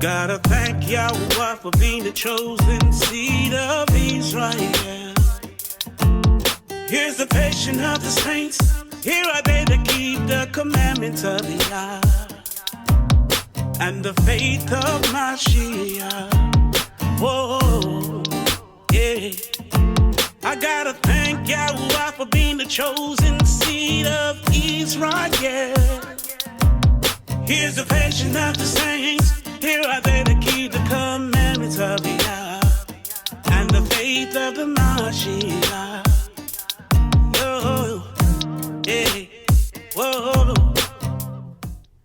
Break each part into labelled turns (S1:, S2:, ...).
S1: Gotta thank Yahweh for being the chosen seed of Israel. Here's the patience of the saints. Here are they that keep the commandments of Yah and the faith of Mashiach. Whoa, yeah. I gotta thank Yahweh for being the chosen seed of Israel. Here's the patience of the saints. Here are they that keep the commandments of Yah and the faith of the Mashiach. Yo, yeah, whoa.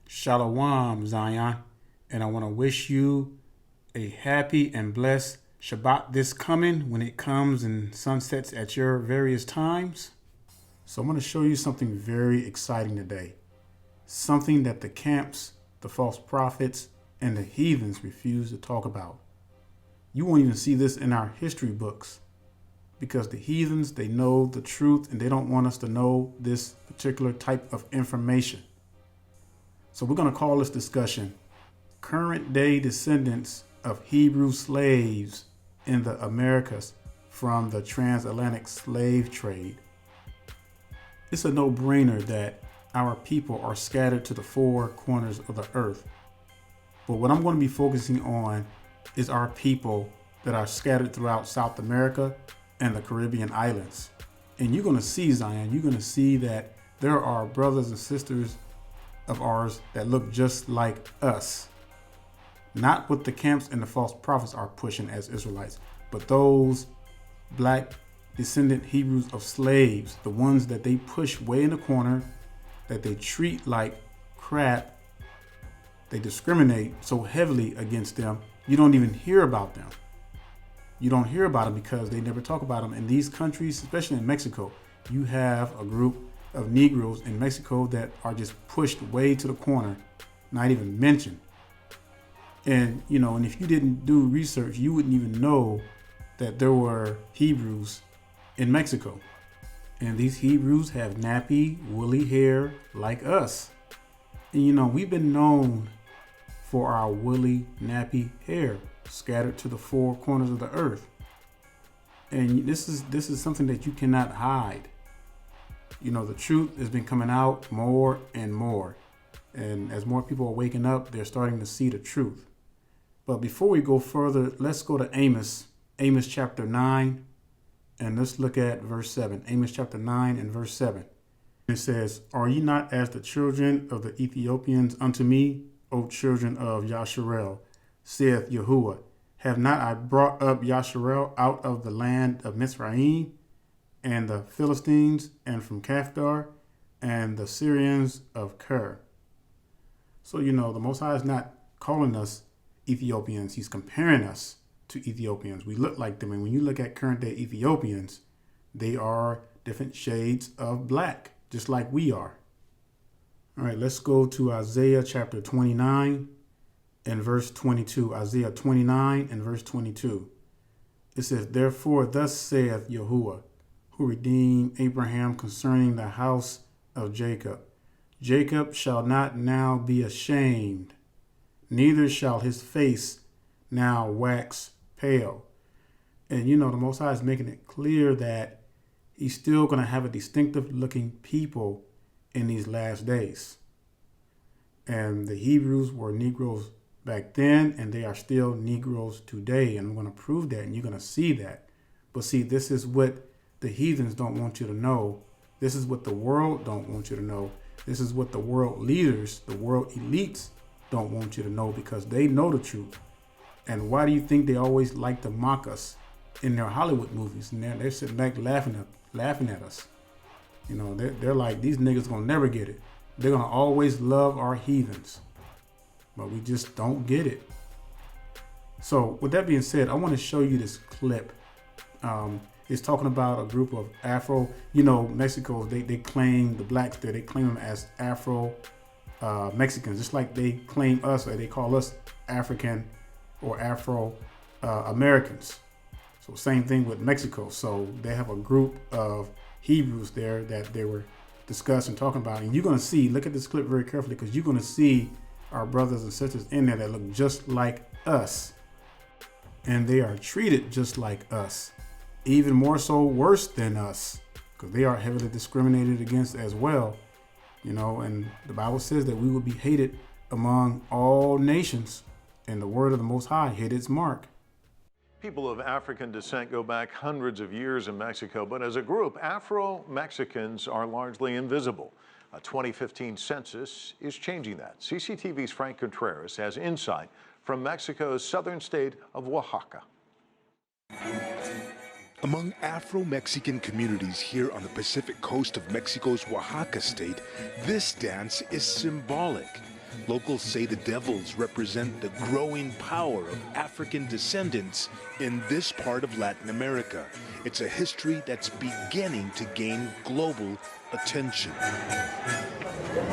S2: Shalom, Zion, and I want to wish you a happy and blessed Shabbat this coming when it comes and sunsets at your various times. So I'm going to show you something very exciting today. Something that the camps, the false prophets, and the heathens refuse to talk about. You won't even see this in our history books because the heathens, they know the truth and they don't want us to know this particular type of information. So we're going to call this discussion Current Day Descendants of Hebrew Slaves in the Americas from the Transatlantic Slave Trade. It's a no-brainer that our people are scattered to the four corners of the earth. But what I'm going to be focusing on is our people that are scattered throughout South America and the Caribbean islands. And you're going to see, Zion, you're going to see that there are brothers and sisters of ours that look just like us. Not what the camps and the false prophets are pushing as Israelites, but those black descendant Hebrews of slaves, the ones that they push way in the corner, that they treat like crap. They discriminate so heavily against them, you don't even hear about them. You don't hear about them because they never talk about them. In these countries, especially in Mexico, you have a group of Negroes in Mexico that are just pushed way to the corner, not even mentioned. And, and if you didn't do research, you wouldn't even know that there were Hebrews in Mexico. And these Hebrews have nappy, woolly hair like us. And, we've been known for our woolly, nappy hair scattered to the four corners of the earth. And this is something that you cannot hide. The truth has been coming out more and more. And as more people are waking up, they're starting to see the truth. But before we go further, let's go to Amos chapter 9, and let's look at verse 7. Amos chapter 9 and verse 7. It says, "Are ye not as the children of the Ethiopians unto me, O children of Yasharel, saith Yahuwah? Have not I brought up Yasharel out of the land of Mizraim, and the Philistines, and from Caphtor, and the Syrians of Ker?" So, the Most High is not calling us Ethiopians. He's comparing us to Ethiopians. We look like them. And when you look at current day Ethiopians, they are different shades of black, just like we are. All right, let's go to Isaiah chapter 29 and verse 22. Isaiah 29 and verse 22. It says, "Therefore thus saith Yahuwah, who redeemed Abraham concerning the house of Jacob. Jacob shall not now be ashamed, neither shall his face now wax pale." And the Most High is making it clear that he's still going to have a distinctive looking people in these last days. And the Hebrews were Negroes back then, and they are still Negroes today. And I'm going to prove that, and you're going to see that. But see, this is what the heathens don't want you to know. This is what the world don't want you to know. This is what the world leaders, the world elites don't want you to know, because they know the truth. And why do you think they always like to mock us in their Hollywood movies? And they're sitting back laughing at us. They're like, these niggas gonna never get it. They're gonna always love our heathens. But we just don't get it. So with that being said, I want to show you this clip. It's talking about a group of Mexico, they claim the blacks there, they claim them as Afro-Mexicans, just like they claim us, or they call us African or Afro-Americans. So same thing with Mexico. So they have a group of Hebrews there that they were discussing, talking about. And you're going to see, look at this clip very carefully, because you're going to see our brothers and sisters in there that look just like us. And they are treated just like us, even more so worse than us, because they are heavily discriminated against as well. You know, and the Bible says that we will be hated among all nations, and the word of the Most High hit its mark.
S3: People of African descent go back hundreds of years in Mexico, but as a group, Afro-Mexicans are largely invisible. A 2015 census is changing that. CCTV's Frank Contreras has insight from Mexico's southern state of Oaxaca.
S4: Among Afro-Mexican communities here on the Pacific coast of Mexico's Oaxaca state, this dance is symbolic. Locals say the devils represent the growing power of African descendants in this part of Latin America. It's a history that's beginning to gain global attention.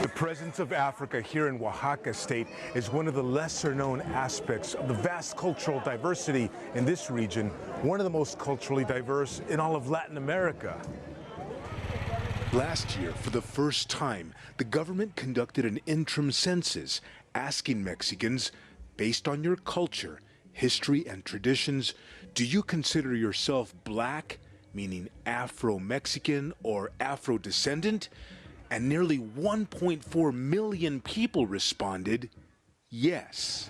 S4: The presence of Africa here in Oaxaca state is one of the lesser known aspects of the vast cultural diversity in this region, one of the most culturally diverse in all of Latin America. Last year, for the first time, the government conducted an interim census asking Mexicans, based on your culture, history, and traditions, do you consider yourself black, meaning Afro-Mexican or Afro-descendant? And nearly 1.4 million people responded, yes.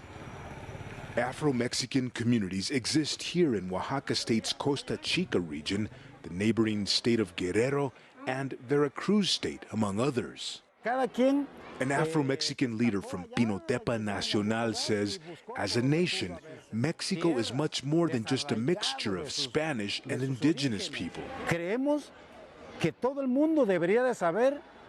S4: Afro-Mexican communities exist here in Oaxaca state's Costa Chica region, the neighboring state of Guerrero, and Veracruz state, among others. An Afro-Mexican leader from Pinotepa Nacional says, as a nation, Mexico is much more than just a mixture of Spanish and indigenous people.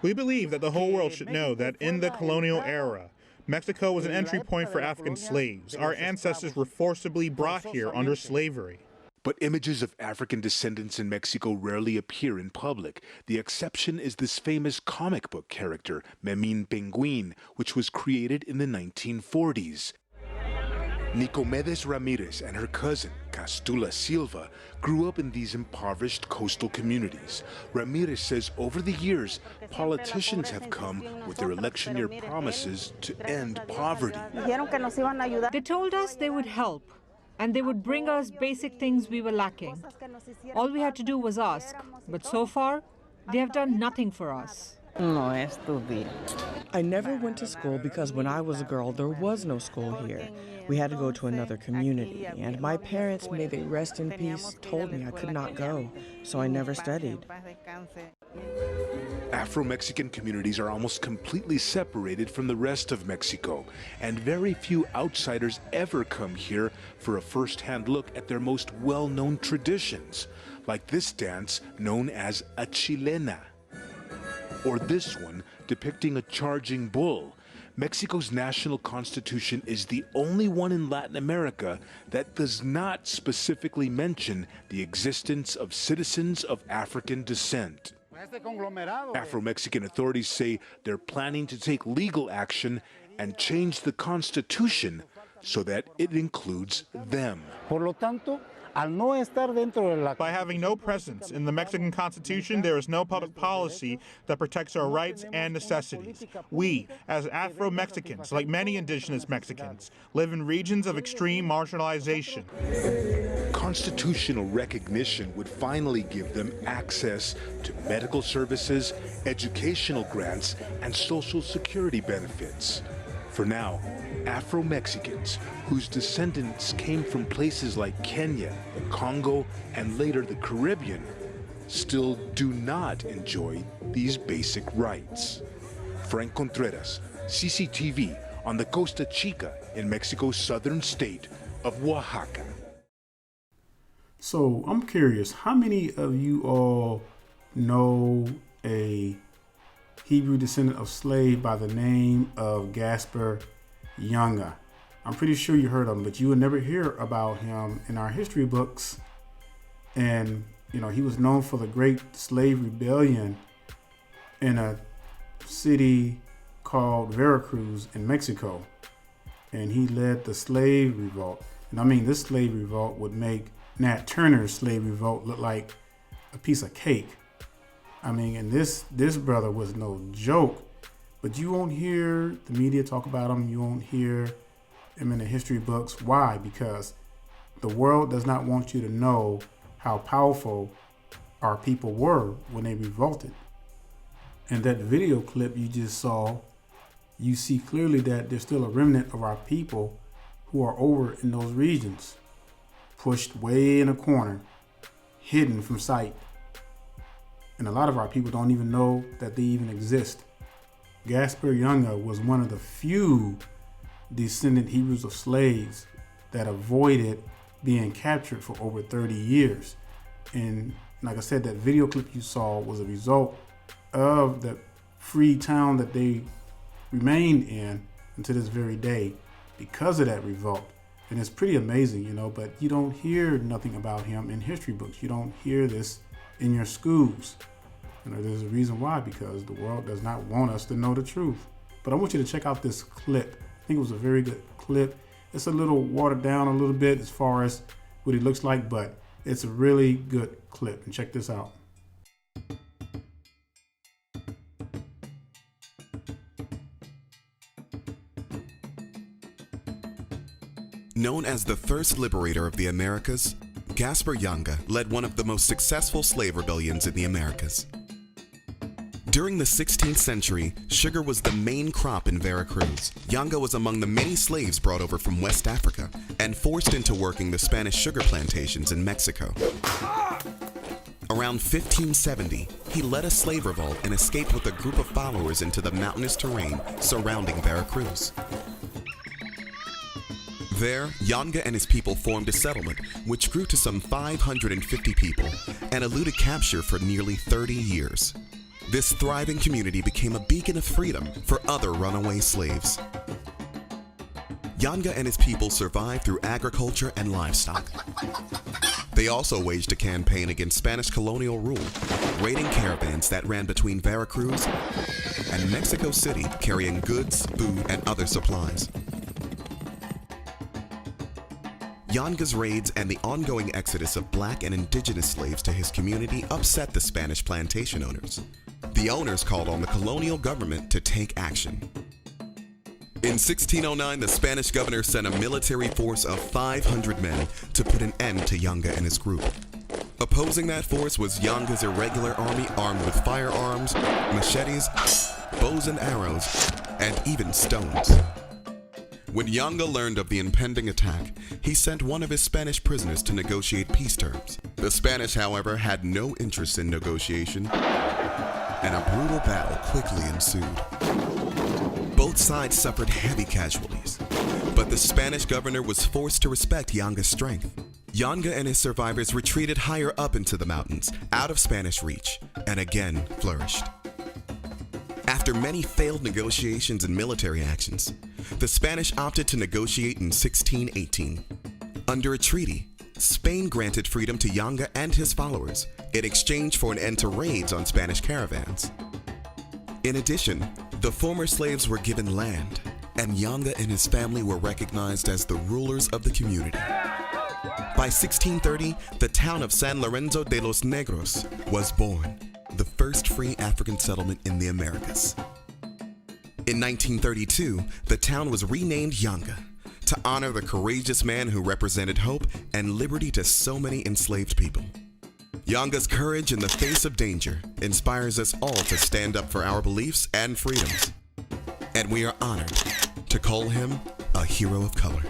S5: We believe that the whole world should know that in the colonial era, Mexico was an entry point for African slaves. Our ancestors were forcibly brought here under slavery.
S4: But images of African descendants in Mexico rarely appear in public. The exception is this famous comic book character, Memín Penguin, which was created in the 1940s. Nicomedes Ramirez and her cousin, Castula Silva, grew up in these impoverished coastal communities. Ramirez says over the years, politicians have come with their election year promises to end poverty.
S6: They told us they would help, and they would bring us basic things we were lacking. All we had to do was ask, but so far, they have done nothing for us.
S7: I never went to school because when I was a girl, there was no school here. We had to go to another community, and my parents, may they rest in peace, told me I could not go, so I never studied.
S4: Afro-Mexican communities are almost completely separated from the rest of Mexico, and very few outsiders ever come here for a first-hand look at their most well-known traditions, like this dance known as a chilena, or this one depicting a charging bull. Mexico's national constitution is the only one in Latin America that does not specifically mention the existence of citizens of African descent. Afro-Mexican authorities say they're planning to take legal action and change the constitution so that it includes them.
S5: By having no presence in the Mexican Constitution, there is no public policy that protects our rights and necessities. We, as Afro-Mexicans, like many indigenous Mexicans, live in regions of extreme marginalization.
S4: Constitutional recognition would finally give them access to medical services, educational grants, and social security benefits. For now, Afro-Mexicans, whose descendants came from places like Kenya, the Congo, and later the Caribbean, still do not enjoy these basic rights. Frank Contreras, CCTV, on the Costa Chica in Mexico's southern state of Oaxaca.
S2: So I'm curious, how many of you all know a Hebrew descendant of slave by the name of Gaspar Yanga? I'm pretty sure you heard of him, but you would never hear about him in our history books. And, you know, he was known for the great slave rebellion in a city called Veracruz in Mexico. And he led the slave revolt. And I mean, this slave revolt would make Nat Turner's slave revolt look like a piece of cake. I mean, and this brother was no joke. But you won't hear the media talk about them. You won't hear them in the history books. Why? Because the world does not want you to know how powerful our people were when they revolted. And that video clip you just saw, you see clearly that there's still a remnant of our people who are over in those regions, pushed way in a corner, hidden from sight. And a lot of our people don't even know that they even exist. Gaspar Yanga was one of the few descendant Hebrews of slaves that avoided being captured for over 30 years. And like I said, that video clip you saw was a result of the free town that they remained in until this very day because of that revolt. And it's pretty amazing, you know, but you don't hear nothing about him in history books. You don't hear this in your schools. You know, there's a reason why, because the world does not want us to know the truth. But I want you to check out this clip. I think it was a very good clip. It's a little watered down a little bit as far as what he looks like, but it's a really good clip. And check this out.
S8: Known as the first liberator of the Americas, Gaspar Yanga led one of the most successful slave rebellions in the Americas. During the 16th century, sugar was the main crop in Veracruz. Yanga was among the many slaves brought over from West Africa and forced into working the Spanish sugar plantations in Mexico. Around 1570, he led a slave revolt and escaped with a group of followers into the mountainous terrain surrounding Veracruz. There, Yanga and his people formed a settlement, which grew to some 550 people and eluded capture for nearly 30 years. This thriving community became a beacon of freedom for other runaway slaves. Yanga and his people survived through agriculture and livestock. They also waged a campaign against Spanish colonial rule, raiding caravans that ran between Veracruz and Mexico City carrying goods, food, and other supplies. Yanga's raids and the ongoing exodus of black and indigenous slaves to his community upset the Spanish plantation owners. The owners called on the colonial government to take action. In 1609, the Spanish governor sent a military force of 500 men to put an end to Yanga and his group. Opposing that force was Yanga's irregular army armed with firearms, machetes, bows and arrows, and even stones. When Yanga learned of the impending attack, he sent one of his Spanish prisoners to negotiate peace terms. The Spanish, however, had no interest in negotiation, and a brutal battle quickly ensued. Both sides suffered heavy casualties, but the Spanish governor was forced to respect Yanga's strength. Yanga and his survivors retreated higher up into the mountains, out of Spanish reach, and again flourished. After many failed negotiations and military actions, the Spanish opted to negotiate in 1618. Under a treaty, Spain granted freedom to Yanga and his followers in exchange for an end to raids on Spanish caravans. In addition, the former slaves were given land, and Yanga and his family were recognized as the rulers of the community. By 1630, the town of San Lorenzo de los Negros was born, the first free African settlement in the Americas. In 1932, the town was renamed Yanga to honor the courageous man who represented hope and liberty to so many enslaved people. Yanga's courage in the face of danger inspires us all to stand up for our beliefs and freedoms. And we are honored to call him a hero of color.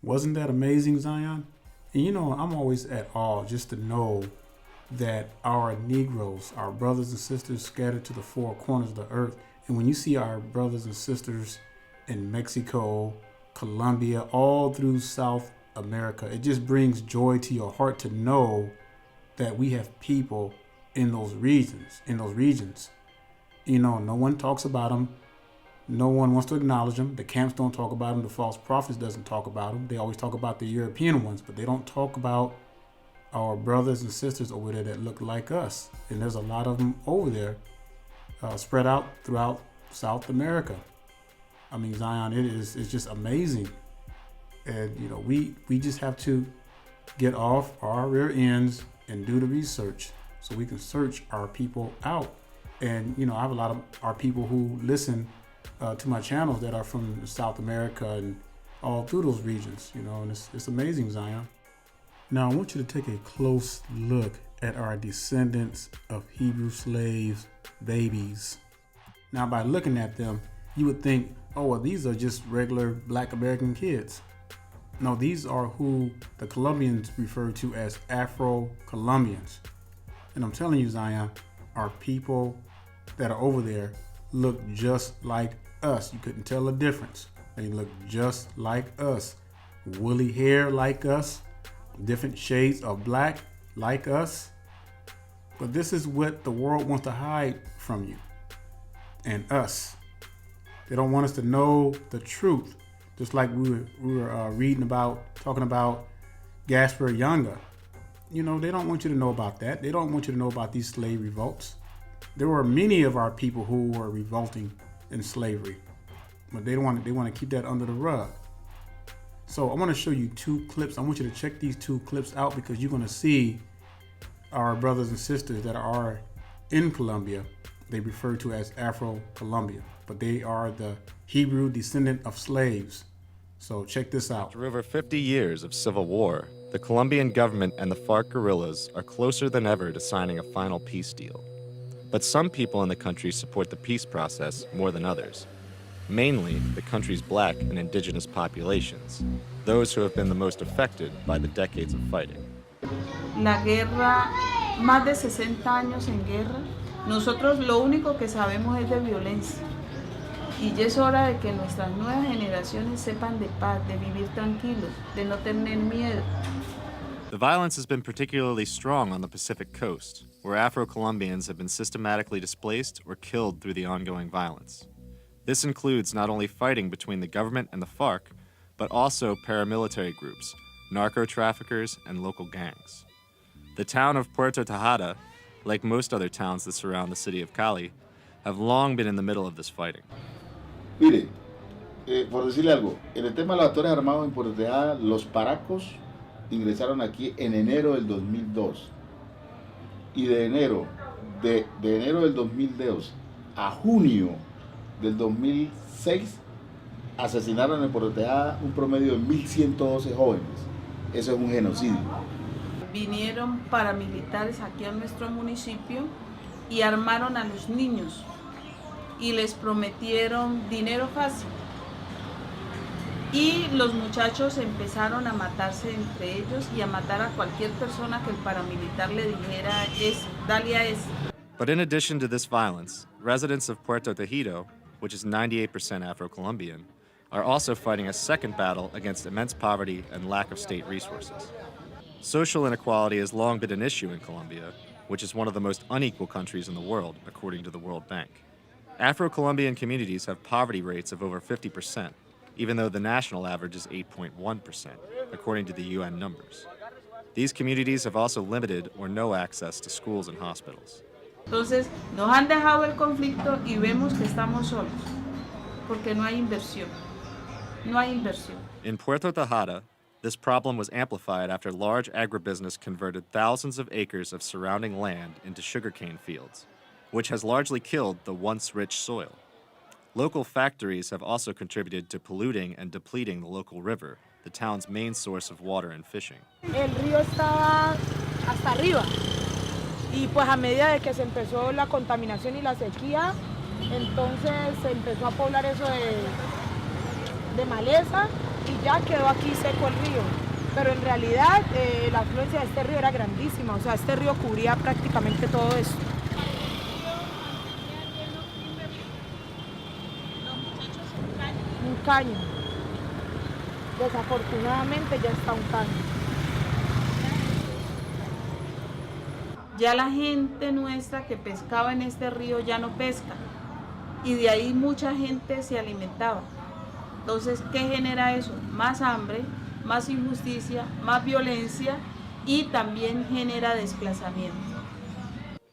S2: Wasn't that amazing, Zion? And you know, I'm always at awe just to know that our Negroes, our brothers and sisters scattered to the four corners of the earth, and when you see our brothers and sisters in Mexico, Colombia, all through South America, it just brings joy to your heart to know that we have people in those regions. You know, no one talks about them. No one wants to acknowledge them. The camps don't talk about them. The false prophets doesn't talk about them. They always talk about the European ones, but they don't talk about our brothers and sisters over there that look like us. And there's a lot of them over there spread out throughout South America. I mean, Zion, it's just amazing. And, you know, we just have to get off our rear ends and do the research so we can search our people out. And, you know, I have a lot of our people who listen to my channels that are from South America and all through those regions, you know, and it's amazing, Zion. Now, I want you to take a close look at our descendants of Hebrew slaves, babies. Now, by looking at them, you would think, oh, well, these are just regular Black American kids. No, these are who the Colombians refer to as Afro-Colombians. And I'm telling you, Zion, our people that are over there look just like us. You couldn't tell the difference. They look just like us. Woolly hair like us. Different shades of black like us. But this is what the world wants to hide from you and us. They don't want us to know the truth. Just like we were reading about, talking about Gaspar Yanga. You know, they don't want you to know about that. They don't want you to know about these slave revolts. There were many of our people who were revolting in slavery, but they want to keep that under the rug. So I want to show you two clips. I want you to check these two clips out because you're going to see our brothers and sisters that are in Colombia. They refer to as Afro-Colombian, but they are the Hebrew descendant of slaves. So check this out.
S9: After over 50 years of civil war, the Colombian government and the FARC guerrillas are closer than ever to signing a final peace deal. But some people in the country support the peace process more than others. Mainly the country's black and indigenous populations, those who have been the most affected by the decades of fighting.
S10: La guerra, más de 60 años en guerra, nosotros lo único que sabemos es de violencia. Y ya es hora de que nuestras nuevas generaciones sepan de paz, de vivir tranquilos, de no tener miedo.
S9: The violence has been particularly strong on the Pacific coast, where Afro-Colombians have been systematically displaced or killed through the ongoing violence. This includes not only fighting between the government and the FARC, but also paramilitary groups, narco-traffickers, and local gangs. The town of Puerto Tejada, like most other towns that surround the city of Cali, have long been in the middle of this fighting.
S11: Mire, por decirle algo, en el tema de los actores armados en Puerto Tejada, los paracos ingresaron aquí en enero del 2002. Y de enero del 2002 a junio del 2006 asesinaron en Puerto Tejada un promedio de 1.112 jóvenes. Eso es un genocidio.
S10: Vinieron paramilitares aquí a nuestro municipio y armaron a los niños y les prometieron dinero fácil. Y los muchachos empezaron a matarse entre ellos y a matar a cualquier persona que el paramilitar le dijera dale a ese.
S9: But in addition to this violence, residents of Puerto Tejado, which is 98% Afro-Colombian, are also fighting a second battle against immense poverty and lack of state resources. Social inequality has long been an issue in Colombia, which is one of the most unequal countries in the world, according to the World Bank. Afro-Colombian communities have poverty rates of over 50%, even though the national average is 8.1%, according to the UN numbers. These communities have also limited or no access to schools and hospitals.
S10: Entonces, nos han dejado el conflicto y vemos que estamos solos, porque no hay inversión. No hay inversión.
S9: In Puerto Tejada, this problem was amplified after large agribusiness converted thousands of acres of surrounding land into sugarcane fields, which has largely killed the once rich soil. Local factories have also contributed to polluting and depleting the local river, the town's main source of water and fishing.
S12: El río estaba hasta arriba y pues a medida de que se empezó la contaminación y la sequía, entonces se empezó a poblar eso de maleza y ya quedó aquí seco el río. Pero en realidad la afluencia de este río era grandísima, o sea, este río cubría prácticamente todo esto. Un caño. Desafortunadamente ya está un caño.
S10: Ya la gente nuestra que pescaba en este río ya no pesca y de ahí mucha gente se alimentaba. Entonces, ¿qué genera eso? Más hambre, más injusticia, más violencia y también genera desplazamiento.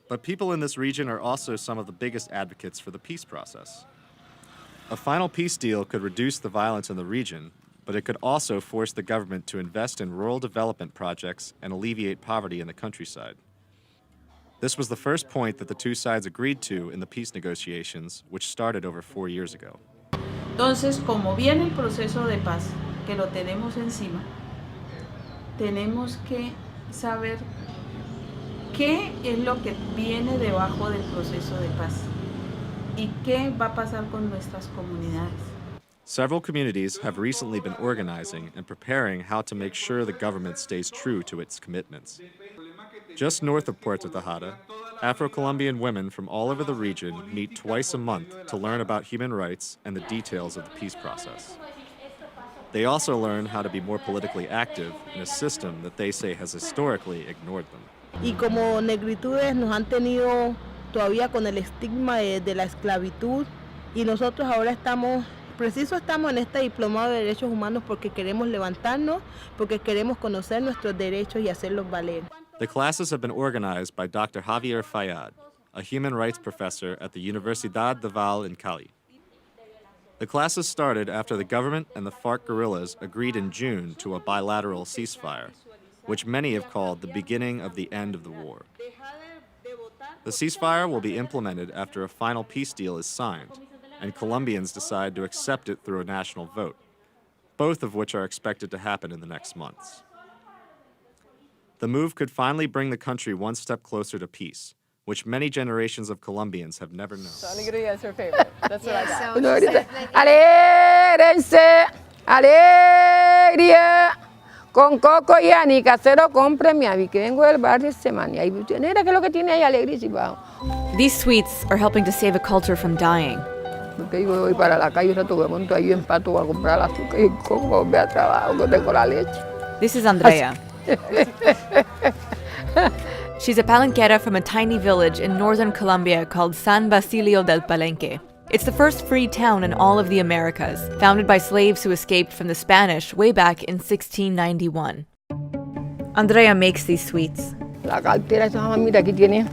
S9: But people in this region are also some of the biggest advocates for the peace process. A final peace deal could reduce the violence in the region, but it could also force the government to invest in rural development projects and alleviate poverty in the countryside. This was the first point that the two sides agreed to in the peace negotiations, which started over 4 years ago.
S10: Entonces, como viene el proceso de paz, que lo tenemos encima, tenemos que saber qué es lo que viene debajo del proceso de paz y qué va a pasar con nuestras comunidades.
S9: Several communities have recently been organizing and preparing how to make sure the government stays true to its commitments. Just north of Puerto Tejada, Afro-Colombian women from all over the region meet twice a month to learn about human rights and the details of the peace process. They also learn how to be more politically active in a system that they say has historically ignored them.
S12: Y como negritudes nos han tenido todavía con el estigma de la esclavitud y nosotros ahora estamos en este diplomado de derechos humanos porque queremos levantarnos, porque queremos conocer nuestros derechos y hacerlos valer.
S9: The classes have been organized by Dr. Javier Fayad, a human rights professor at the Universidad de Val in Cali. The classes started after the government and the FARC guerrillas agreed in June to a bilateral ceasefire, which many have called the beginning of the end of the war. The ceasefire will be implemented after a final peace deal is signed, and Colombians decide to accept it through a national vote, both of which are expected to happen in the next months. The move could finally bring the country one step closer to peace, which many generations of Colombians have never known.
S13: Alegría is her favorite. That's what I got.
S14: Alégrense, alegría, con coco y ani, casero, compre mi avi, que vengo del barrio Semania. Y mira que lo que tiene ahí alegrísima.
S13: These sweets are helping to save a culture from dying.
S14: Porque yo voy para la calle, rato me monto ahí en pato a comprar azúcar y coco, volver a trabajo, que tengo la leche.
S13: This is Andrea. She's a palenquera from a tiny village in northern Colombia called San Basilio del Palenque. It's the first free town in all of the Americas, founded by slaves who escaped from the Spanish way back in 1691. Andrea makes these sweets.
S14: La cartera esa mamita aquí tiene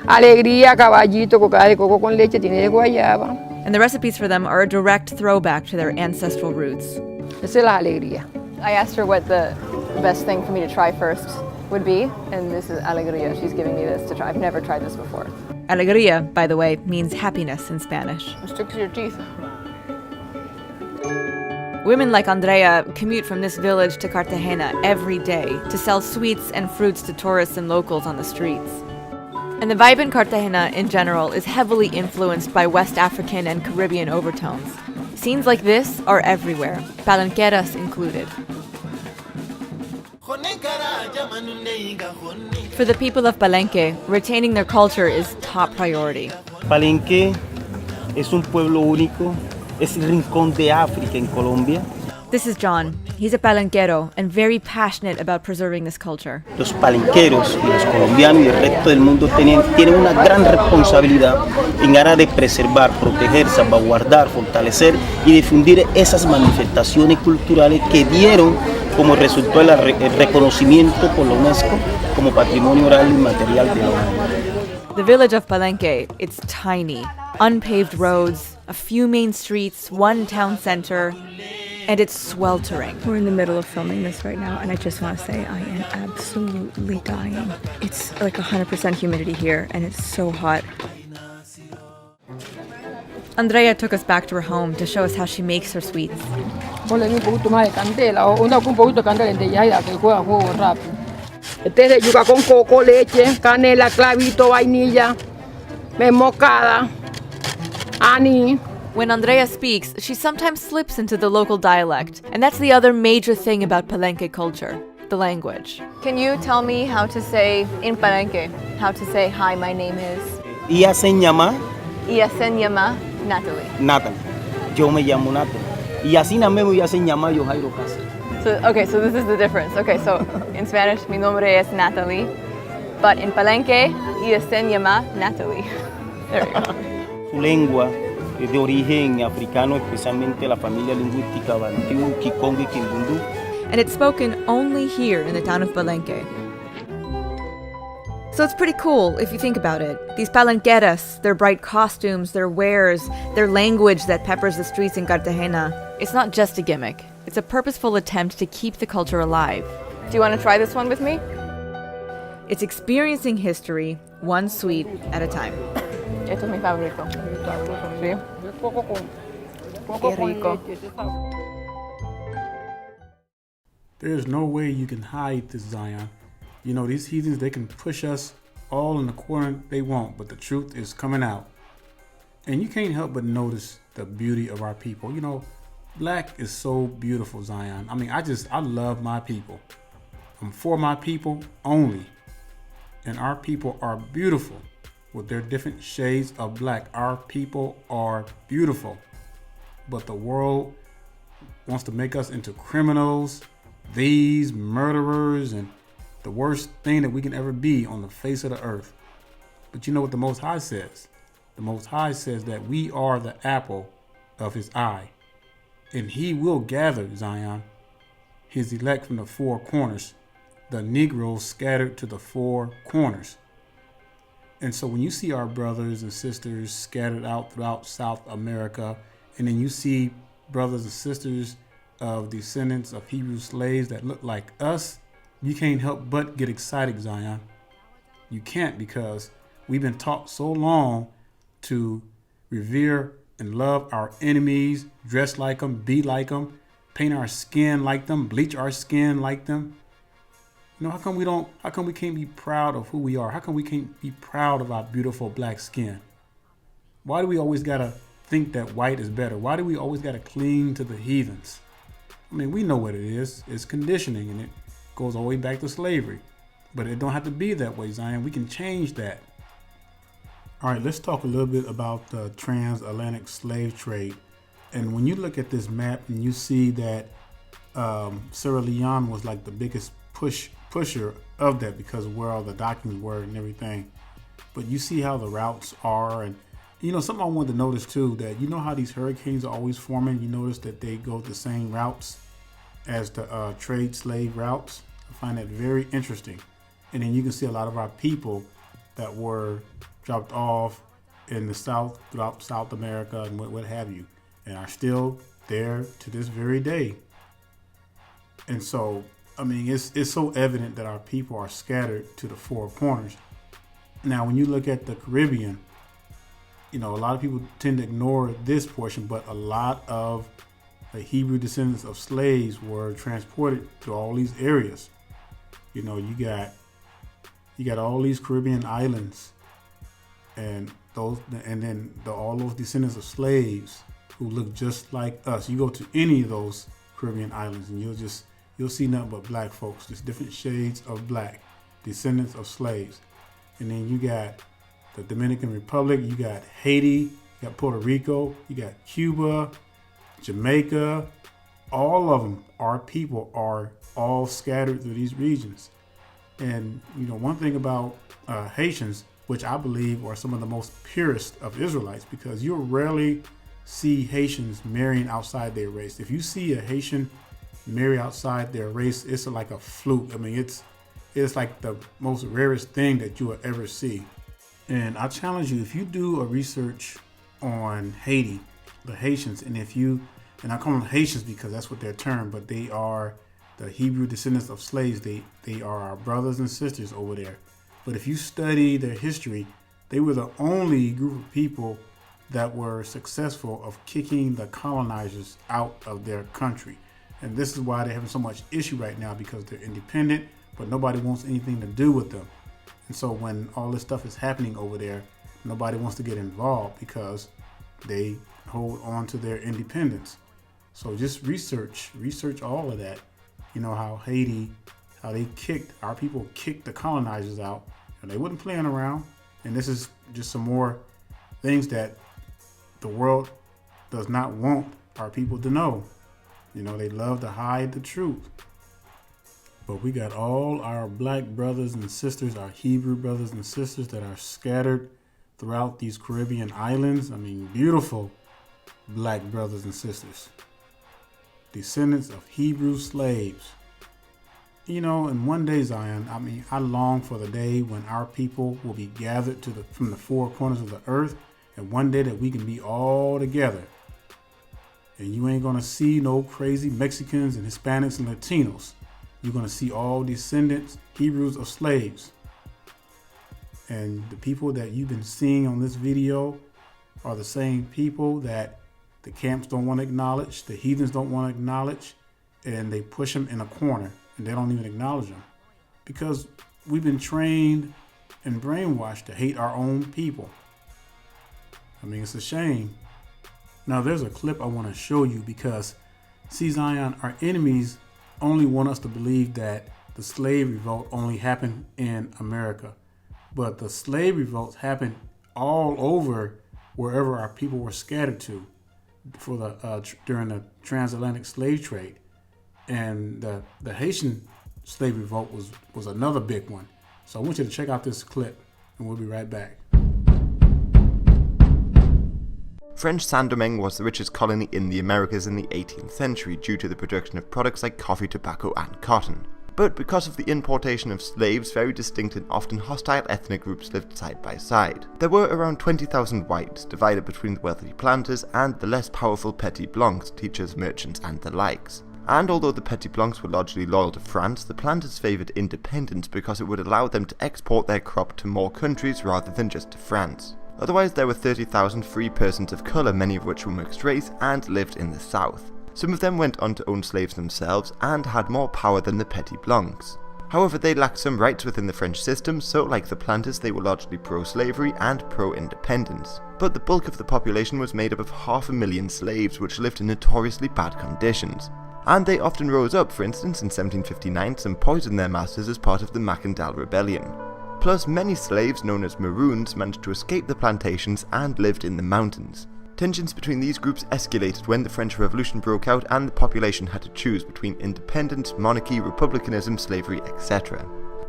S14: alegría, caballito, cocada de coco con leche, tiene de guayaba.
S13: And the recipes for them are a direct throwback to their ancestral roots.
S14: Esa es la alegría.
S13: I asked her what the best thing for me to try first would be, and this is alegría. She's giving me this to try. I've never tried this before. Alegría, by the way, means happiness in Spanish.
S14: Stick to your teeth.
S13: Women like Andrea commute from this village to Cartagena every day to sell sweets and fruits to tourists and locals on the streets. And the vibe in Cartagena in general is heavily influenced by West African and Caribbean overtones. Scenes like this are everywhere, palenqueras included. For the people of Palenque, retaining their culture is top priority.
S15: Palenque es un pueblo único, es el rincón de África en Colombia.
S13: This is John. He's a palenquero and very passionate about preserving this culture.
S15: Los palenqueros y los colombianos y el resto del mundo tienen una gran responsabilidad en aras de preservar, proteger, salvaguardar, fortalecer y difundir esas manifestaciones culturales que dieron como resultado el reconocimiento por la UNESCO como patrimonio oral y inmaterial de la humanidad.
S13: The village of Palenque, it's tiny. Unpaved roads, a few main streets, one town center, and it's sweltering.
S16: We're in the middle of filming this right now, and I just want to say I am absolutely dying. It's like 100% humidity here, and it's so hot.
S13: Andrea took us back to her home to show us how she makes her sweets.
S14: Ponle un poquito más de candela, o un poquito de candela en ella, que juega juego rápido. Este es de yuca con coco, leche, canela, clavito, vainilla, moscada, anís.
S13: When Andrea speaks, she sometimes slips into the local dialect, and that's the other major thing about Palenque culture, the language. Can you tell me how to say in Palenque, how to say, hi, my name is?
S15: Ella se llama
S13: Natalie.
S15: Natalie. Yo me llamo Natalie. Y así mismo ella se llama yo Jairo Cáceres.
S13: So this is the difference. Okay, so in Spanish, mi nombre es Natalie, but in Palenque, ella se llama Natalie. There we go.
S15: Su lengua es de origen africano, especialmente la familia lingüística Bantu, Kikongo y Kimbundu.
S13: And it's spoken only here in the town of Palenque. So it's pretty cool if you think about it. These palenqueras, their bright costumes, their wares, their language that peppers the streets in Cartagena. It's not just a gimmick. It's a purposeful attempt to keep the culture alive. Do you want to try this one with me? It's experiencing history, one sweet at a time.
S7: Esto es mi favorito. Sí. Qué rico.
S2: There's no way you can hide this, Zion. You know, these heathens, they can push us all in the corner they want, but the truth is coming out. And you can't help but notice the beauty of our people. You know, black is so beautiful, Zion. I mean, I love my people. I'm for my people only. And our people are beautiful with their different shades of black. Our people are beautiful. But the world wants to make us into criminals, thieves, murderers, and the worst thing that we can ever be on the face of the earth. But you know what the Most High says? The Most High says that we are the apple of his eye. And he will gather, Zion, his elect from the four corners, the Negroes scattered to the four corners. And so when you see our brothers and sisters scattered out throughout South America, and then you see brothers and sisters of descendants of Hebrew slaves that look like us, you can't help but get excited, Zion. You can't, because we've been taught so long to revere and love our enemies, dress like them, be like them, paint our skin like them, bleach our skin like them. You know, how come we can't be proud of who we are? How come we can't be proud of our beautiful black skin? Why do we always gotta think that white is better? Why do we always gotta cling to the heathens? I mean, we know what it is. It's conditioning, and it goes all the way back to slavery. But it don't have to be that way, Zion. We can change that. All right, let's talk a little bit about the transatlantic slave trade. And when you look at this map and you see that Sierra Leone was like the biggest pusher of that because of where all the dockings were and everything. But you see how the routes are. And you know, something I wanted to notice too, that you know how these hurricanes are always forming? You notice that they go the same routes as the trade slave routes. I find that very interesting. And then you can see a lot of our people that were dropped off in the South, throughout South America and what have you, and are still there to this very day. And so, I mean, it's so evident that our people are scattered to the four corners. Now, when you look at the Caribbean, you know, a lot of people tend to ignore this portion, but a lot of the Hebrew descendants of slaves were transported to all these areas. You know, you got all these Caribbean islands, and then all those descendants of slaves who look just like us. You go to any of those Caribbean islands, and you'll see nothing but black folks, just different shades of black, descendants of slaves. And then you got the Dominican Republic, you got Haiti, you got Puerto Rico, you got Cuba, Jamaica. All of them, our people are all scattered through these regions. And you know, one thing about Haitians, which I believe are some of the most purest of Israelites, because you'll rarely see Haitians marrying outside their race. If you see a Haitian marry outside their race, it's like a fluke. I mean, it's like the most rarest thing that you will ever see. And I challenge you, if you do a research on Haiti, the Haitians, and I call them Haitians because that's what they're termed, but they are the Hebrew descendants of slaves. They are our brothers and sisters over there. But if you study their history, they were the only group of people that were successful of kicking the colonizers out of their country. And this is why they're having so much issue right now, because they're independent, but nobody wants anything to do with them. And so when all this stuff is happening over there, nobody wants to get involved because they hold on to their independence. So just research all of that. You know, how Haiti, how our people kicked the colonizers out, and they wasn't playing around. And this is just some more things that the world does not want our people to know. You know, they love to hide the truth. But we got all our black brothers and sisters, our Hebrew brothers and sisters that are scattered throughout these Caribbean islands. I mean, beautiful black brothers and sisters, descendants of Hebrew slaves. You know, and one day, Zion, I long for the day when our people will be gathered from the four corners of the earth, and one day that we can be all together. And you ain't gonna see no crazy Mexicans and Hispanics and Latinos. You're gonna see all descendants, Hebrews of slaves. And the people that you've been seeing on this video are the same people that the camps don't want to acknowledge, the heathens don't want to acknowledge, and they push them in a corner and they don't even acknowledge them. Because we've been trained and brainwashed to hate our own people. I mean, it's a shame. Now, there's a clip I want to show you because, see, Zion, our enemies only want us to believe that the slave revolt only happened in America. But the slave revolts happened all over wherever our people were scattered to for during the Transatlantic slave trade. And the Haitian slave revolt was another big one. So I want you to check out this clip and we'll be right back.
S17: French Saint-Domingue was the richest colony in the Americas in the 18th century due to the production of products like coffee, tobacco and cotton. But because of the importation of slaves, very distinct and often hostile ethnic groups lived side by side. There were around 20,000 whites, divided between the wealthy planters and the less powerful petits blancs, teachers, merchants and the likes. And although the petits blancs were largely loyal to France, the planters favoured independence because it would allow them to export their crop to more countries rather than just to France. Otherwise, there were 30,000 free persons of colour, many of which were mixed race and lived in the south. Some of them went on to own slaves themselves and had more power than the petits blancs. However, they lacked some rights within the French system, so like the planters, they were largely pro-slavery and pro-independence. But the bulk of the population was made up of 500,000 slaves, which lived in notoriously bad conditions. And they often rose up. For instance, in 1759, some poisoned their masters as part of the Macandal Rebellion. Plus, many slaves, known as Maroons, managed to escape the plantations and lived in the mountains. Tensions between these groups escalated when the French Revolution broke out and the population had to choose between independence, monarchy, republicanism, slavery, etc.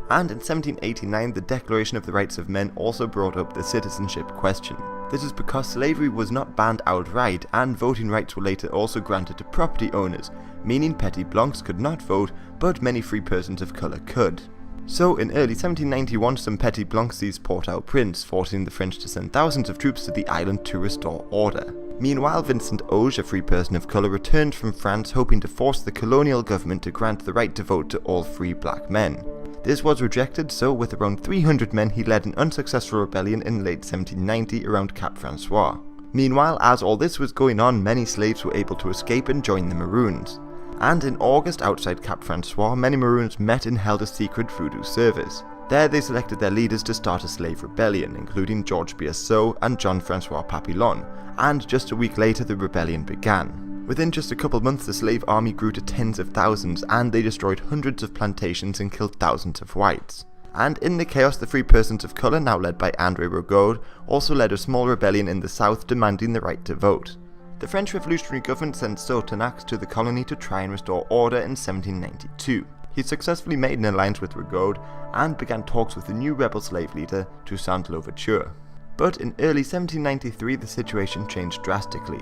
S17: And in 1789, the Declaration of the Rights of Men also brought up the citizenship question. This is because slavery was not banned outright, and voting rights were later also granted to property owners, meaning petits blancs could not vote, but many free persons of colour could. So in early 1791, some petits blancs seized Port-au-Prince, forcing the French to send thousands of troops to the island to restore order. Meanwhile, Vincent Auge, a free person of colour, returned from France hoping to force the colonial government to grant the right to vote to all free black men. This was rejected, so with around 300 men he led an unsuccessful rebellion in late 1790 around Cap Francois. Meanwhile, as all this was going on, many slaves were able to escape and join the Maroons. And in August, outside Cap Francois, many Maroons met and held a secret voodoo service. There they selected their leaders to start a slave rebellion, including Georges Biassou and Jean-Francois Papillon, and just a week later the rebellion began. Within just a couple months, the slave army grew to tens of thousands, and they destroyed hundreds of plantations and killed thousands of whites. And in the chaos, the free persons of colour, now led by André Rigaud, also led a small rebellion in the south demanding the right to vote. The French Revolutionary government sent Sotonax to the colony to try and restore order in 1792. He successfully made an alliance with Rigaud and began talks with the new rebel slave leader, Toussaint Louverture. But in early 1793 the situation changed drastically.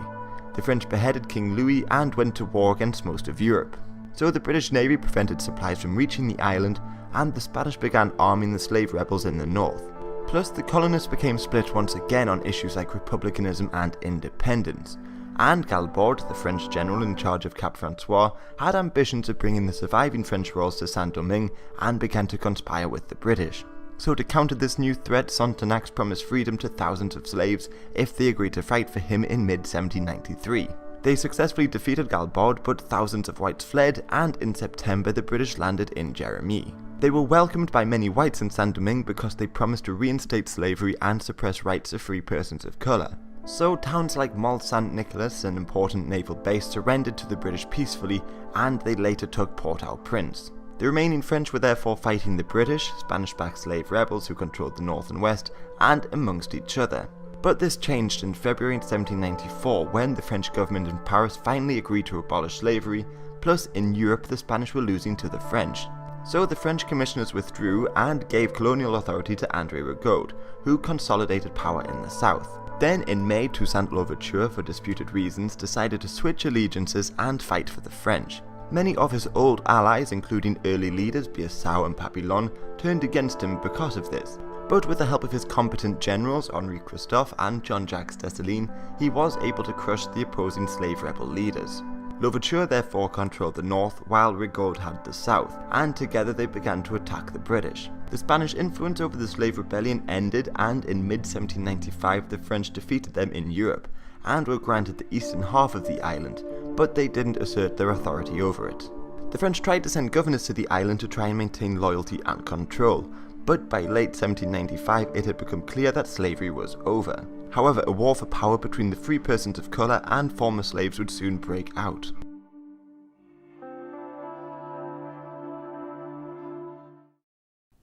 S17: The French beheaded King Louis and went to war against most of Europe. So the British Navy prevented supplies from reaching the island, and the Spanish began arming the slave rebels in the north. Plus, the colonists became split once again on issues like republicanism and independence. And Galbaud, the French general in charge of Cap Francois, had ambitions of bringing the surviving French royals to Saint-Domingue and began to conspire with the British. So to counter this new threat, Sonthonax promised freedom to thousands of slaves if they agreed to fight for him in mid-1793. They successfully defeated Galbaud, but thousands of whites fled, and in September the British landed in Jeremie. They were welcomed by many whites in Saint-Domingue because they promised to reinstate slavery and suppress rights of free persons of colour. So towns like Mont Saint-Nicolas, an important naval base, surrendered to the British peacefully, and they later took Port-au-Prince. The remaining French were therefore fighting the British, Spanish-backed slave rebels who controlled the north and west, and amongst each other. But this changed in February 1794 when the French government in Paris finally agreed to abolish slavery, plus in Europe the Spanish were losing to the French. So the French commissioners withdrew and gave colonial authority to André Rigaud, who consolidated power in the south. Then in May, Toussaint Louverture, for disputed reasons, decided to switch allegiances and fight for the French. Many of his old allies, including early leaders Biasau and Papillon, turned against him because of this. But with the help of his competent generals Henri Christophe and Jean-Jacques Dessalines, he was able to crush the opposing slave rebel leaders. Louverture therefore controlled the north while Rigaud had the south, and together they began to attack the British. The Spanish influence over the slave rebellion ended, and in mid-1795 the French defeated them in Europe, and were granted the eastern half of the island, but they didn't assert their authority over it. The French tried to send governors to the island to try and maintain loyalty and control, but by late 1795 it had become clear that slavery was over. However, a war for power between the free persons of colour and former slaves would soon break out.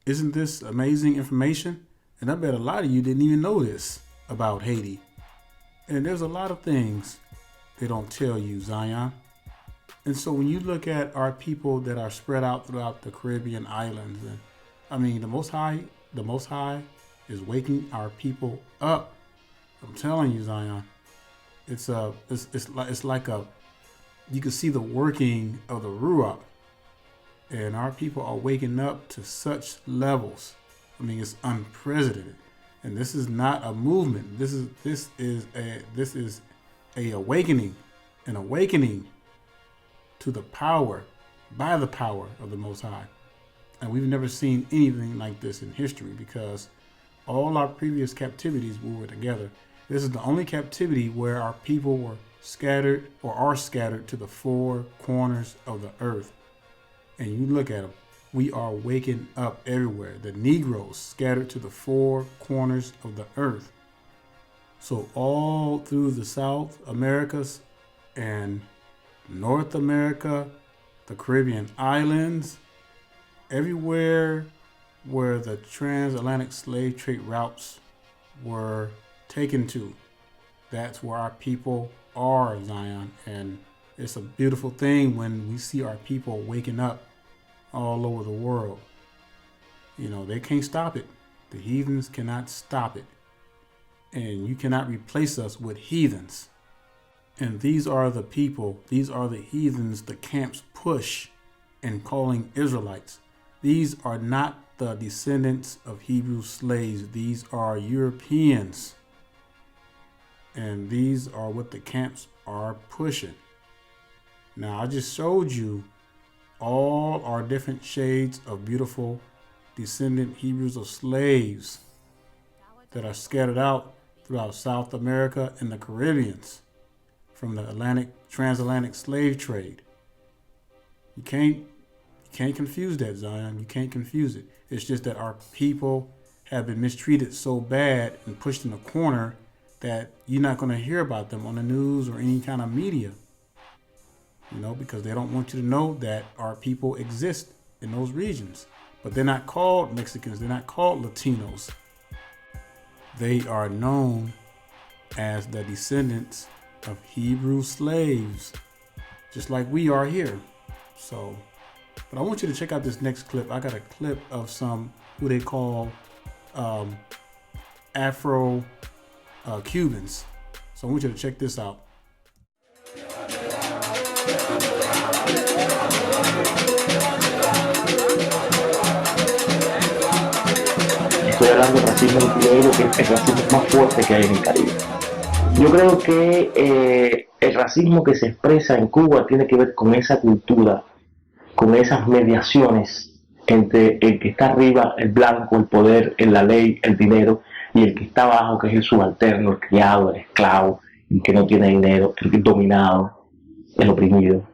S2: Isn't this amazing information? And I bet a lot of you didn't even know this about Haiti. And there's a lot of things they don't tell you, Zion. And so when you look at our people that are spread out throughout the Caribbean islands, and I mean, the Most High is waking our people up. I'm telling you, Zion, it's like you can see the working of the Ruach, and our people are waking up to such levels. I mean, it's unprecedented, and this is not a movement. This is a awakening, an awakening to the power, by the power of the Most High. And we've never seen anything like this in history, because all our previous captivities we were together. This is the only captivity where our people were scattered or are scattered to the four corners of the earth. And you look at them, we are waking up everywhere. The Negroes scattered to the four corners of the earth. So all through the South Americas and North America, the Caribbean islands, everywhere where the transatlantic slave trade routes were taken to, that's where our people are, Zion. And it's a beautiful thing when we see our people waking up all over the world. You know, they can't stop it. The heathens cannot stop it. And you cannot replace us with heathens. And these are the people, these are the heathens the camps push in calling Israelites. These are not the descendants of Hebrew slaves. These are Europeans. And these are what the camps are pushing. Now, I just showed you all our different shades of beautiful descendant Hebrews of slaves that are scattered out throughout South America and the Caribbeans from the transatlantic slave trade. You can't confuse that, Zion. You can't confuse it. It's just that our people have been mistreated so bad and pushed in a corner that you're not going to hear about them on the news or any kind of media. You know, because they don't want you to know that our people exist in those regions. But they're not called Mexicans. They're not called Latinos. They are known as the descendants of Hebrew slaves, just like we are here. So, but I want you to check out this next clip. I got a clip of some who they call Afro-Cubans. So I want you to check this out.
S18: Estoy hablando de racismo incluido, que es el racismo más fuerte que hay en el Caribe. Yo creo que el racismo que se expresa en Cuba tiene que ver con esa cultura, con esas mediaciones entre el que está arriba, el blanco, el poder, la ley, el dinero, y el que está abajo, que es el subalterno, el criado, el esclavo, el que no tiene dinero, el dominado, el oprimido.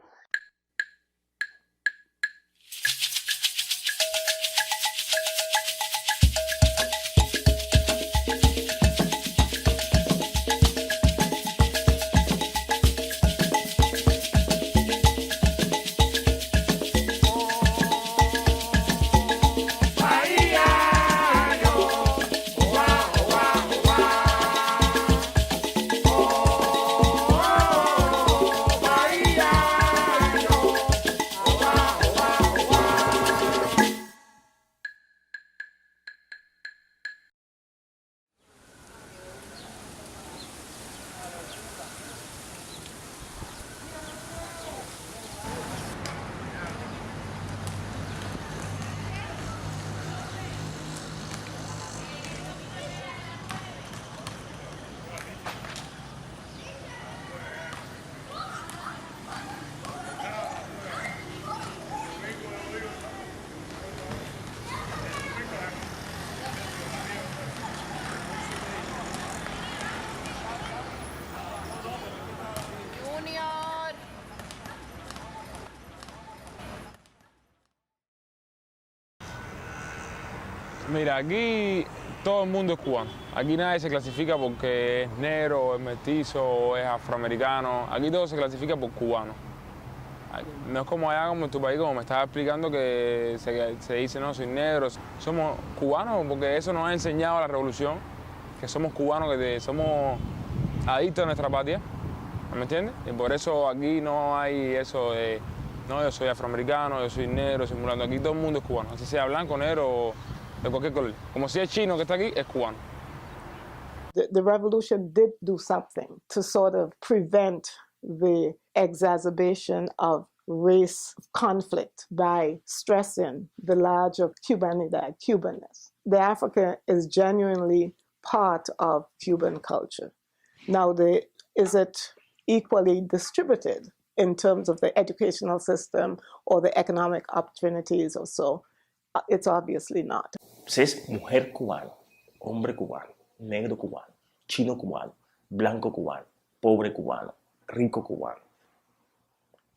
S19: Mira, aquí todo el mundo es cubano. Aquí nadie se clasifica porque es negro, o es mestizo, o es afroamericano. Aquí todo se clasifica por cubano. No es como allá, como en tu país, como me estaba explicando, que se dice, no, soy negro. Somos cubanos porque eso nos ha enseñado la revolución, que somos cubanos, que somos adictos a nuestra patria. ¿Me entiendes? Y por eso aquí no hay eso de, no, yo soy afroamericano, yo soy negro, simulando. Aquí todo el mundo es cubano, así sea blanco, negro o de cualquier color. Como si es chino que está aquí, es cubano.
S20: The revolution did do something to sort of prevent the exacerbation of race conflict by stressing the larger Cubanidad, Cubanness. The Africa is genuinely part of Cuban culture. Now, is it equally distributed in terms of the educational system or the economic opportunities or so? It's obviously not.
S18: Si es mujer cubana, hombre cubano, negro cubano, chino cubano, blanco cubano, pobre cubano, rico cubano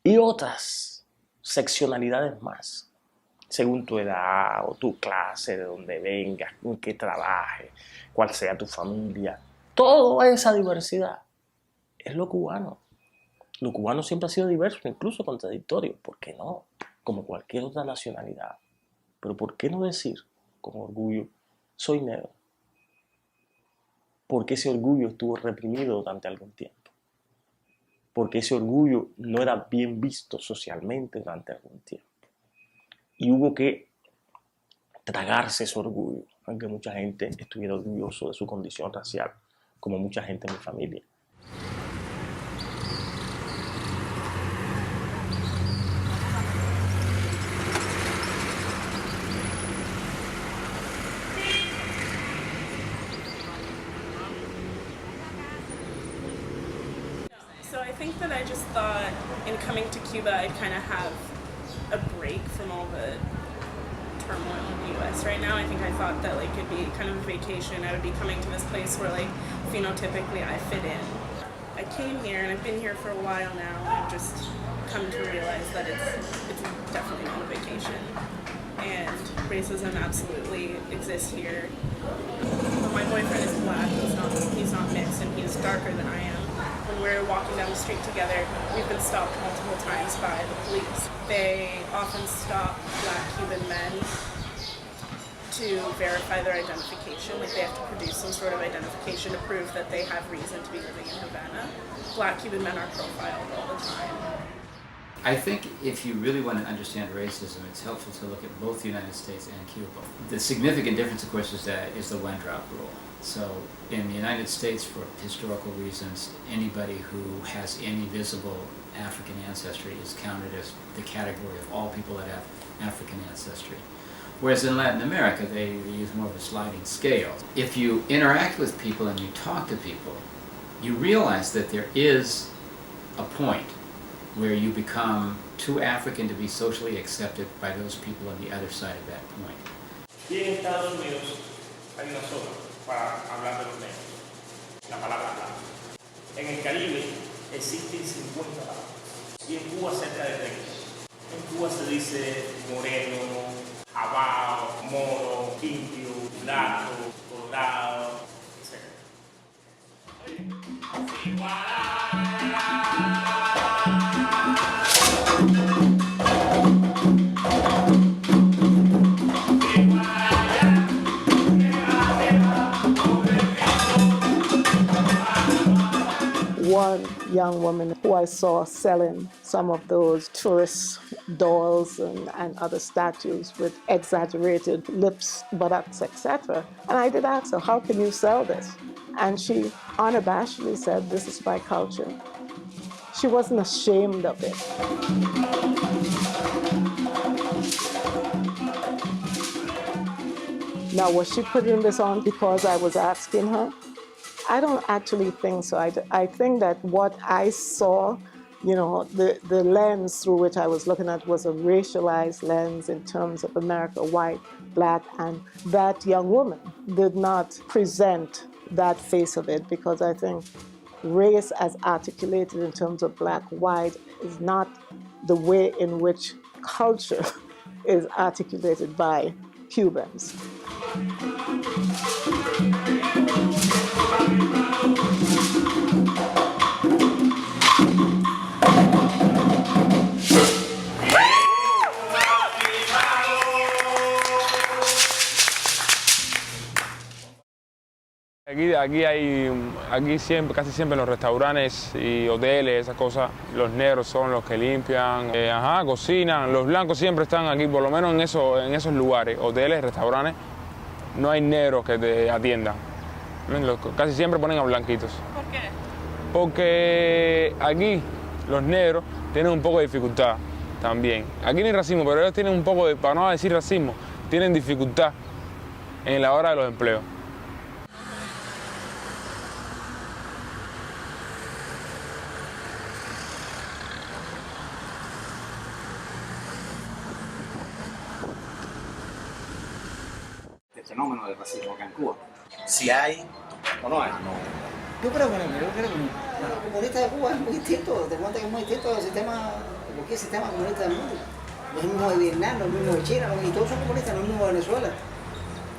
S18: y otras seccionalidades más, según tu edad o tu clase, de donde vengas, en qué trabajes, cuál sea tu familia, toda esa diversidad es lo cubano. Lo cubano siempre ha sido diverso, incluso contradictorio. ¿Por qué no? Como cualquier otra nacionalidad. Pero ¿por qué no decir con orgullo, soy negro? Porque ese orgullo estuvo reprimido durante algún tiempo. Porque ese orgullo no era bien visto socialmente durante algún tiempo. Y hubo que tragarse ese orgullo, aunque mucha gente estuviera orgulloso de su condición racial, como mucha gente en mi familia.
S21: So I think that I just thought in coming to Cuba I'd kind of have a break from all the turmoil in the US right now. I think I thought that like it'd be kind of a vacation. I would be coming to this place where like phenotypically I fit in. I came here and I've been here for a while now and I've just come to realize that it's definitely not a vacation. And racism absolutely exists here. But my boyfriend is black, he's not mixed, and he's darker than I am. When we're walking down the street together, we've been stopped multiple times by the police. They often stop black Cuban men to verify their identification. Like they have to produce some sort of identification to prove that they have reason to be living in Havana. Black Cuban men are profiled all the time.
S22: I think if you really want to understand racism, it's helpful to look at both the United States and Cuba. The significant difference, of course, is the one-drop rule. So in the United States, for historical reasons, anybody who has any visible African ancestry is counted as the category of all people that have African ancestry. Whereas in Latin America, they use more of a sliding scale. If you interact with people and you talk to people, you realize that there is a point where you become too African to be socially accepted by those people on the other side of that point.
S23: Y en Estados Unidos hay una zona para hablar de los negros, la palabra blanco. En el Caribe existen 50 palabras y en Cuba cerca de 30. En Cuba se dice moreno, jabao, moro, indio, blanco, colorado, etc.
S20: One young woman who I saw selling some of those tourist dolls and other statues with exaggerated lips, buttocks, etc. And I did ask her, how can you sell this? And she unabashedly said, this is my culture. She wasn't ashamed of it. Now, was she putting this on because I was asking her? I don't actually think so. I think that what I saw, you know, the lens through which I was looking at was a racialized lens in terms of America, white, black, and that young woman did not present that face of it because I think race as articulated in terms of black, white is not the way in which culture is articulated by Cubans.
S19: Aquí siempre, casi siempre en los restaurantes y hoteles, esas cosas, los negros son los que limpian, cocinan. Los blancos siempre están aquí, por lo menos en esos lugares, hoteles, restaurantes, no hay negros que te atiendan. Casi siempre ponen a blanquitos.
S21: ¿Por qué?
S19: Porque aquí los negros tienen un poco de dificultad también. Aquí no hay racismo, pero ellos tienen un poco de, para no decir racismo, tienen dificultad en la hora de los empleos.
S1: Fenómeno del racismo acá en Cuba. Si hay o no hay.
S3: Yo creo que no. Los comunistas de Cuba es muy distinto, te cuenta que es muy distinto del sistema, cualquier sistema comunista del mundo. Los mismos de Vietnam, los mismos de China, y todos son comunistas, los mismos de Venezuela.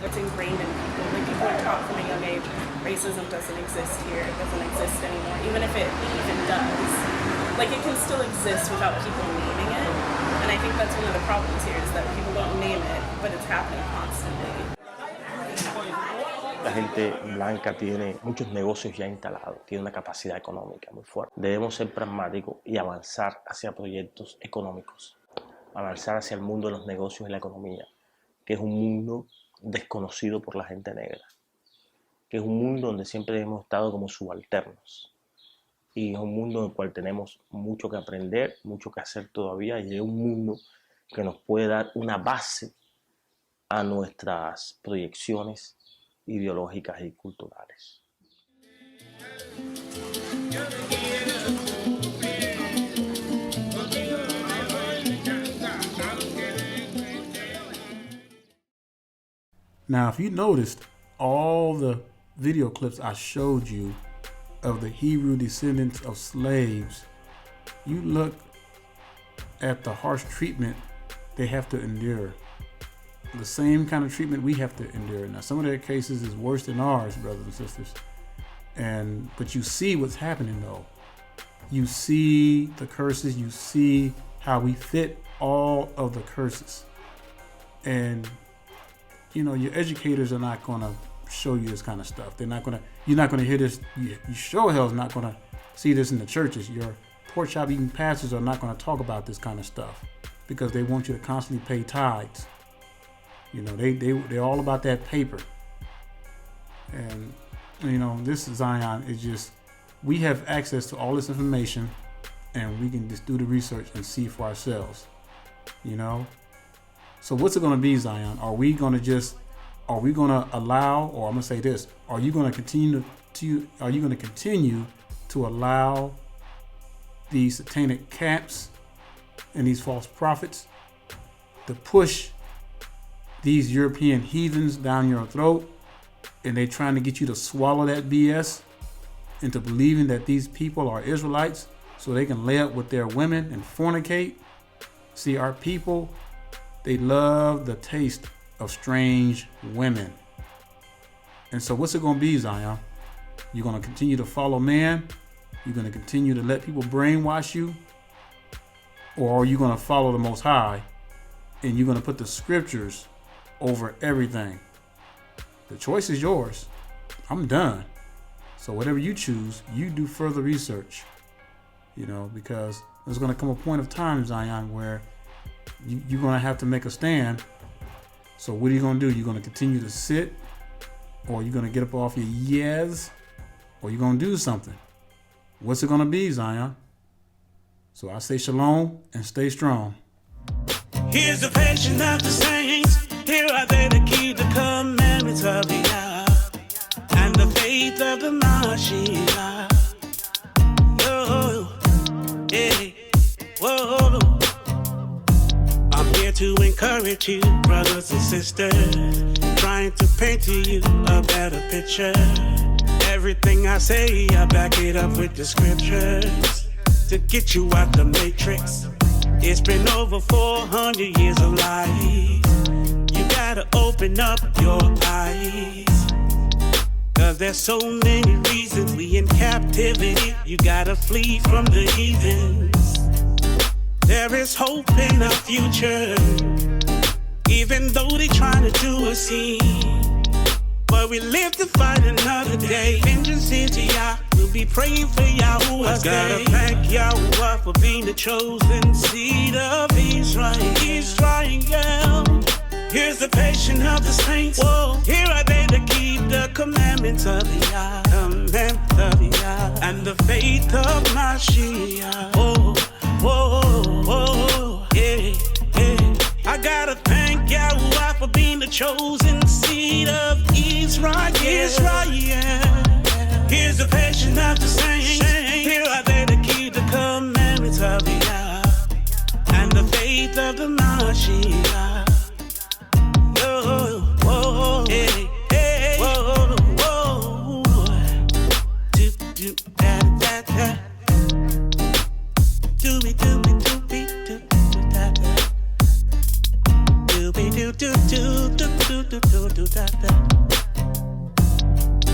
S21: It's ingrained in people. Like people are taught from a young age, racism doesn't exist here, it doesn't exist anymore. Even if it even does, like it can still exist without people naming it. And I think that's one of the problems here is that people don't name it, but it's happening constantly.
S15: La gente blanca tiene muchos negocios ya instalados, tiene una capacidad económica muy fuerte. Debemos ser pragmáticos y avanzar hacia proyectos económicos, avanzar hacia el mundo de los negocios y la economía, que es un mundo desconocido por la gente negra, que es un mundo donde siempre hemos estado como subalternos y es un mundo en el cual tenemos mucho que aprender, mucho que hacer todavía, y es un mundo que nos puede dar una base a nuestras proyecciones ideológicas y culturales.
S2: Now, if you noticed all the video clips I showed you of the Hebrew descendants of slaves, you look at the harsh treatment they have to endure. The same kind of treatment we have to endure. Now, some of their cases is worse than ours, brothers and sisters. But you see what's happening though. You see the curses, you see how we fit all of the curses. And you know, your educators are not gonna show you this kind of stuff. You're not gonna hear this. You sure hell's not gonna see this in the churches. Your pork chop eating pastors are not gonna talk about this kind of stuff because they want you to constantly pay tithes. You know, they're all about that paper. And you know, this Zion is just, we have access to all this information and we can just do the research and see for ourselves, you know? So what's it gonna be, Zion? Are we gonna allow, or I'm gonna say this, are you gonna continue to allow these satanic camps and these false prophets to push these European heathens down your throat, and they trying to get you to swallow that BS into believing that these people are Israelites so they can lay up with their women and fornicate? See, our people, they love the taste of strange women. And so what's it going to be, Zion? You're going to continue to follow man? You're going to continue to let people brainwash you? Or are you going to follow the Most High and you're going to put the scriptures over everything? The choice is yours. I'm done. So whatever you choose, you do further research, you know, because there's going to come a point of time, Zion, where you're going to have to make a stand. So what are you going to do? You're going to continue to sit, or you're going to get up off your yes, or you're going to do something. What's it going to be, Zion? So I say shalom and stay strong.
S6: Here's the passion of the saints. Here are they to keep the commandments of the Yah and the faith of the Mashiach. Yo, yeah, whoa. I'm here to encourage you, brothers and sisters, trying to paint to you a better picture. Everything I say, I back it up with the scriptures to get you out the matrix. It's been over 400 years of life. You got gotta open up your eyes, 'cause there's so many reasons we in captivity. You gotta flee from the heathens. There is hope in our future, even though they trying to do us in. But we live to fight another day. Vengeance is Yah. We'll be praying for Yahuwah. I gotta thank Yahuwah for being the chosen seed of Israel. Israel. Here's the patience of the saints. Whoa. Here are they to keep the commandments of Yah. Commandments of Yah. And the faith of Mashiach. Whoa, whoa, whoa, yeah, yeah. I gotta thank Yahuwah for being the chosen seed of Israel. Israel. Here's the patience of the saints. Here are they to keep the commandments of Yah and the faith of the Mashiach. Whoa, whoa, hey, hey, whoa, whoa. Do, do, da, da, da. Do, be, do, be, do, be, do, da, da. Do, be, do, do, do, do, do, do, do, do, da, da.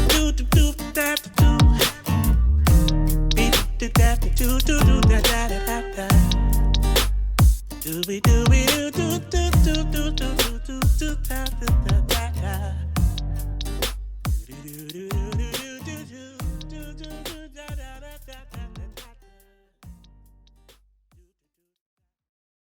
S6: Do, do, do, da, do. Be, do, da, do, do, do, da, da, da, da. Do, be, do.